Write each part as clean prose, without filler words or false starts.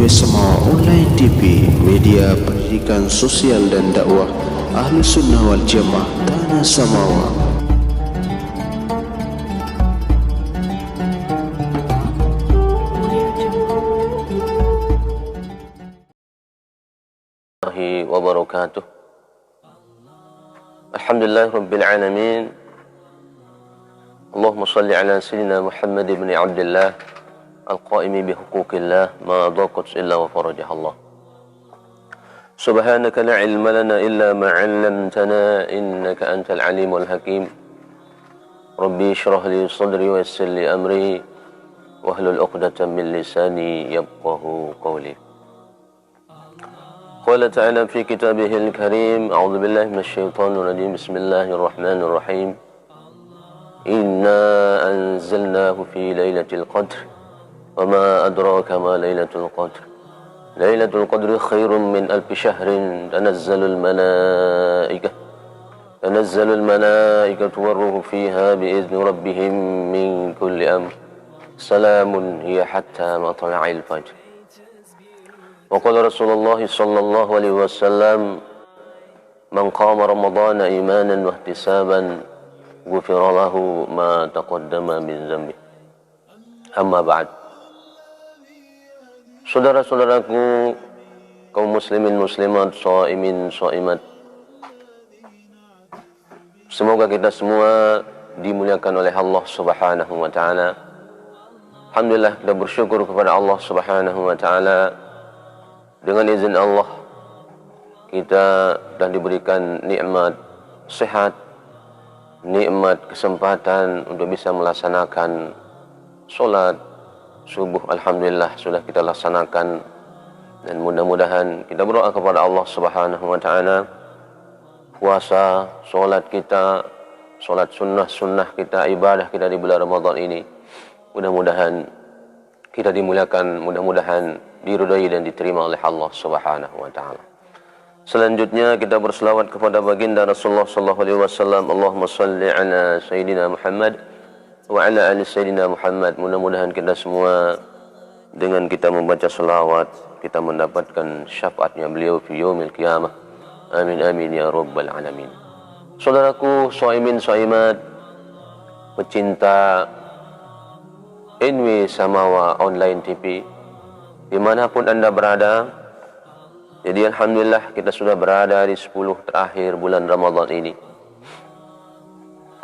Samawa Online TV, media pendidikan sosial dan dakwah Ahlus Sunnah wal Jamaah Tanah Samawa. Wabarakatuh. Alhamdulillah Rabbil Alamin. Allahumma salli ala Sayyidina Muhammad ibn Abdullah al-qa'imi bihuquqillah ma daqat illa wa farajah Allah. Subhanaka la ilma lana illa ma 'allamtana innaka antal alimul hakim. Rabbi shrah li sadri wa yassir li amri wahlul 'uqdatam min lisani yafqahu qawli. Qala ta'ala fi kitabihil karim, a'udzu billahi minasy syaithanir rajim. Bismillahirrahmanirrahim. Inna anzalnahu fi lailatul qadr. Wa ma adraka ma lailatul qadr. Lailatul qadri khairum min alfi syahrin. Tanazzalul malaikatu war-ruhu fiha bi'izni rabbihim min kulli amr. Salamun hiya hatta matla'il fajr. Wa qala Rasulullah sallallahu alaihi wasallam, man qama ramadhana imanan wa ihtisaban ghufira lahu ma taqaddama min dhanbi. Amma ba'd. Saudara-saudaraku kaum muslimin muslimat, shaimin shaimat, semoga kita semua dimuliakan oleh Allah Subhanahu wa taala. Alhamdulillah, kita bersyukur kepada Allah Subhanahu wa taala. Dengan izin Allah, kita telah diberikan nikmat sehat, nikmat kesempatan untuk bisa melaksanakan solat subuh. Alhamdulillah sudah kita laksanakan, dan mudah-mudahan kita berdoa kepada Allah Subhanahu wa taala, puasa, solat kita, solat sunnah kita, ibadah kita di bulan Ramadan ini, mudah-mudahan kita dimuliakan, mudah-mudahan diridai dan diterima oleh Allah Subhanahu wa taala. Selanjutnya kita berselawat kepada baginda Rasulullah sallallahu alaihi wasallam. Allahumma shalli ala sayyidina Muhammad wa ala ali sayyidina Muhammad. Mudah-mudahan kita semua dengan kita membaca selawat kita mendapatkan syafaatnya beliau fi yaumil qiyamah. Amin amin ya rabbal alamin. Saudaraku shaimin shaimat, pecinta NW Samawa Online TV, dimanapun Anda berada. Jadi alhamdulillah kita sudah berada di 10 terakhir bulan Ramadan ini.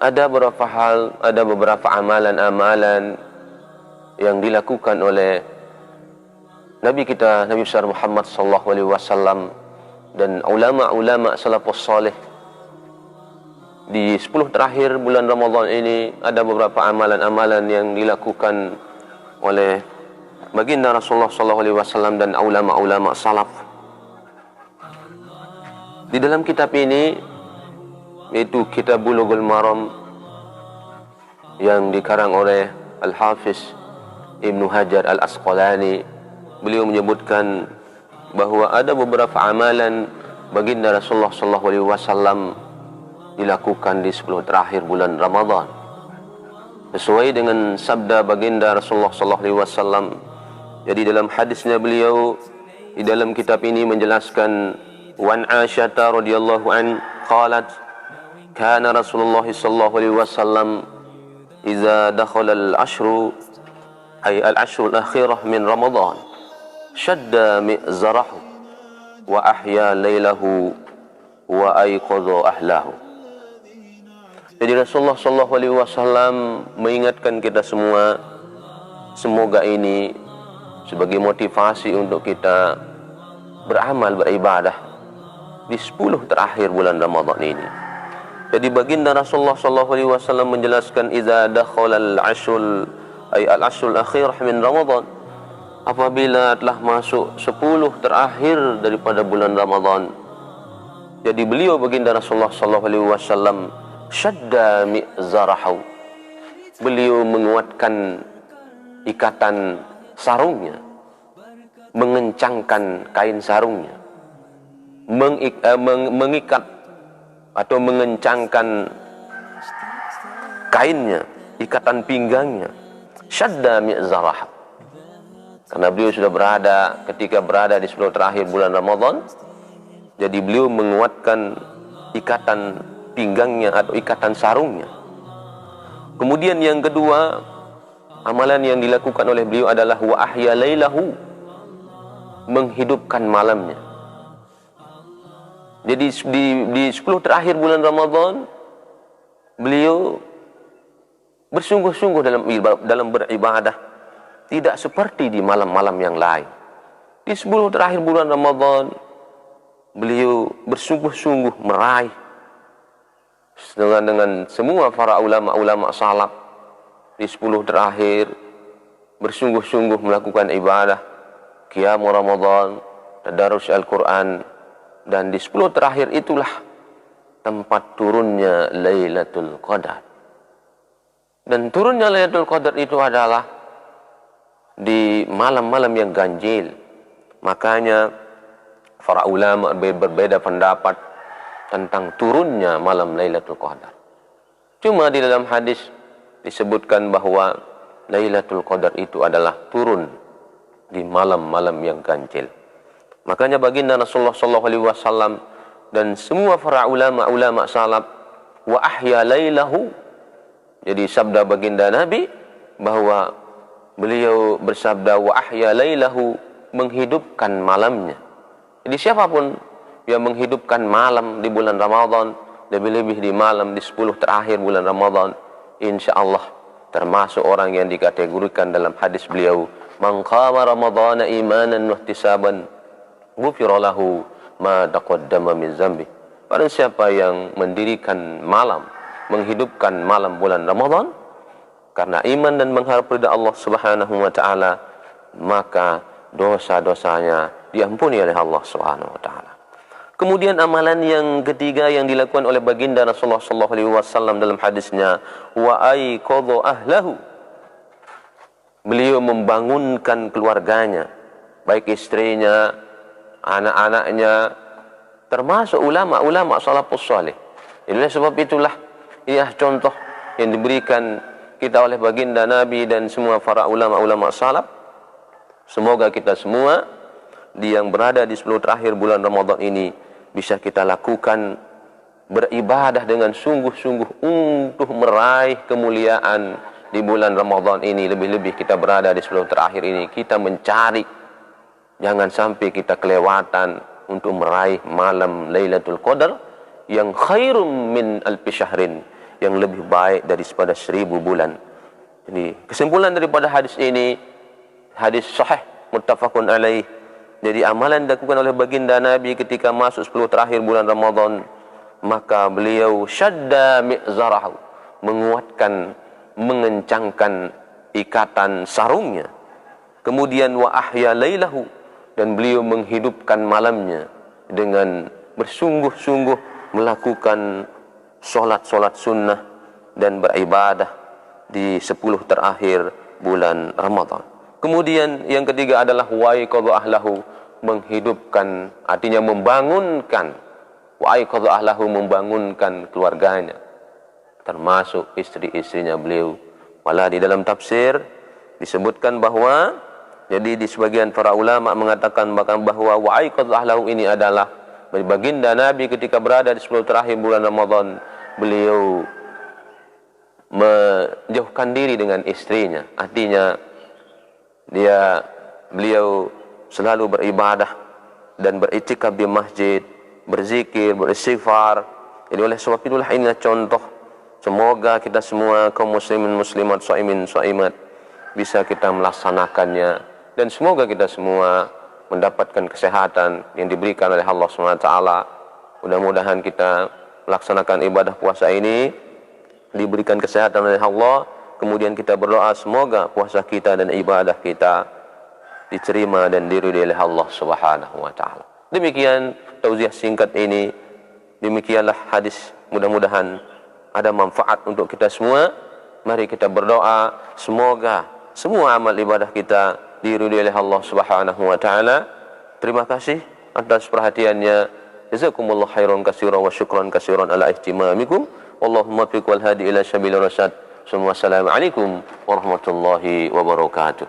Ada beberapa amalan-amalan yang dilakukan oleh Nabi kita, Nabi besar Muhammad sallallahu alaihi wasallam, dan ulama-ulama salafus salih. Di 10 terakhir bulan Ramadan ini ada beberapa amalan-amalan yang dilakukan oleh baginda Rasulullah sallallahu alaihi wasallam dan ulama-ulama salaf. Di dalam kitab ini, yaitu Kitab Bulughul Maram yang dikarang oleh Al-Hafiz Ibnu Hajar Al-Asqalani, beliau menyebutkan bahwa ada beberapa amalan baginda Rasulullah sallallahu alaihi wasallam dilakukan di 10 terakhir bulan Ramadan, sesuai dengan sabda baginda Rasulullah sallallahu alaihi wasallam. Jadi dalam hadisnya beliau di dalam kitab ini menjelaskan, wan Aisyah radhiyallahu an qalat kana Rasulullah sallallahu alaihi wasallam idza dakhala al-ashru ay al-ashru al-akhirah min Ramadan shadda mi'zarahu wa ahya lailahu wa ayqadha ahlahu. Jadi Rasulullah sallallahu alaihi wasallam mengingatkan kita semua, semoga ini sebagai motivasi untuk kita beramal, beribadah di 10 terakhir bulan Ramadan ini. Jadi baginda Rasulullah sallallahu alaihi wasallam menjelaskan, idza dakhala al-ashrul ay al-ashrul akhirah min Ramadan, apabila telah masuk 10 terakhir daripada bulan Ramadan. Jadi beliau baginda Rasulullah sallallahu alaihi wasallam syadda mi'zarahu, beliau menguatkan ikatan sarungnya, mengencangkan kain sarungnya, mengikat atau mengencangkan kainnya, ikatan pinggangnya. Syadda mi'zarah, Karena beliau sudah ketika berada di 10 terakhir bulan Ramadan, jadi beliau menguatkan ikatan pinggangnya atau ikatan sarungnya. Kemudian yang kedua, amalan yang dilakukan oleh beliau adalah wa ahya lailahu, menghidupkan malamnya. Jadi di 10 terakhir bulan Ramadan, beliau bersungguh-sungguh dalam beribadah, tidak seperti di malam-malam yang lain. Di 10 terakhir bulan Ramadan, beliau bersungguh-sungguh meraih dengan semua para ulama-ulama salaf. Di 10 terakhir bersungguh-sungguh melakukan ibadah, qiyam Ramadan, tadarus Al-Quran, dan di 10 terakhir itulah tempat turunnya Lailatul Qadar. Dan turunnya Lailatul Qadar itu adalah di malam-malam yang ganjil. Makanya para ulama berbeda pendapat tentang turunnya malam Lailatul Qadar. Cuma di dalam hadis disebutkan bahwa Lailatul Qadar itu adalah turun di malam-malam yang ganjil. Makanya baginda Rasulullah SAW dan semua para ulama salaf, wa ahya lailahu. Jadi sabda baginda Nabi bahwa beliau bersabda wa ahya lailahu, menghidupkan malamnya. Jadi siapapun yang menghidupkan malam di bulan Ramadan, lebih-lebih di malam di 10 terakhir bulan Ramadan, insya Allah termasuk orang yang dikategorikan dalam hadis beliau, man qama ramadhana imanan wa ihtisaban ghufira lahu ma taqaddama min zambi. Barang siapa yang mendirikan malam, menghidupkan malam bulan Ramadan karena iman dan mengharap ridha Allah Subhanahu wa taala, maka dosa-dosanya diampuni oleh Allah Subhanahu wa taala. Kemudian amalan yang ketiga yang dilakukan oleh baginda Rasulullah SAW dalam hadisnya, wa aiqadha ahlahu. Beliau membangunkan keluarganya, baik istrinya, anak-anaknya, termasuk ulama-ulama salafus saleh. Oleh sebab itulah ia contoh yang diberikan kita oleh baginda Nabi dan semua para ulama-ulama salaf. Semoga kita semua yang berada di 10 terakhir bulan Ramadan ini bisa kita lakukan beribadah dengan sungguh-sungguh untuk meraih kemuliaan di bulan Ramadan ini. Lebih-lebih kita berada di 10 terakhir ini, kita mencari, jangan sampai kita kelewatan untuk meraih malam Lailatul Qadar yang khairum min alfi syahrin, yang lebih baik daripada 1000 bulan. Jadi kesimpulan daripada hadis ini, hadis sahih muttafaqun alaih. Jadi amalan dilakukan oleh baginda Nabi ketika masuk 10 terakhir bulan Ramadan, maka beliau syadda mi'zarahu, menguatkan, mengencangkan ikatan sarungnya. Kemudian wa ahya lailahu, dan beliau menghidupkan malamnya dengan bersungguh-sungguh melakukan solat-solat sunnah dan beribadah di 10 terakhir bulan Ramadan. Kemudian yang ketiga adalah wa aiqadha ahlahu, menghidupkan, artinya membangunkan. Wa aiqadha ahlahu, membangunkan keluarganya, termasuk istri-istrinya beliau. Malah di dalam tafsir disebutkan bahwa, jadi di sebagian para ulama mengatakan bahwa wa aiqadha ahlahu ini adalah baginda Nabi ketika berada di 10 terakhir bulan Ramadan, beliau menjauhkan diri dengan istrinya. Artinya beliau selalu beribadah dan beriktikaf di masjid, berzikir, beristighfar. Jadi oleh sebab itulah ini contoh. Semoga kita semua kaum muslimin muslimat, shaimin shaimat bisa kita melaksanakannya, dan semoga kita semua mendapatkan kesehatan yang diberikan oleh Allah SWT. Mudah-mudahan kita melaksanakan ibadah puasa ini diberikan kesehatan oleh Allah. Kemudian kita berdoa semoga puasa kita dan ibadah kita diterima dan diridhai oleh Allah Subhanahu wa taala. Demikian tausiah singkat ini. Demikianlah hadis, mudah-mudahan ada manfaat untuk kita semua. Mari kita berdoa semoga semua amal ibadah kita diridhai oleh Allah Subhanahu wa taala. Terima kasih atas perhatiannya. Jazakumullah khairan katsiran wa syukran katsiran ala ihtimamikum. Wallahumma fiq wal hadi ila syabil rasyad. Assalamualaikum warahmatullahi wabarakatuh.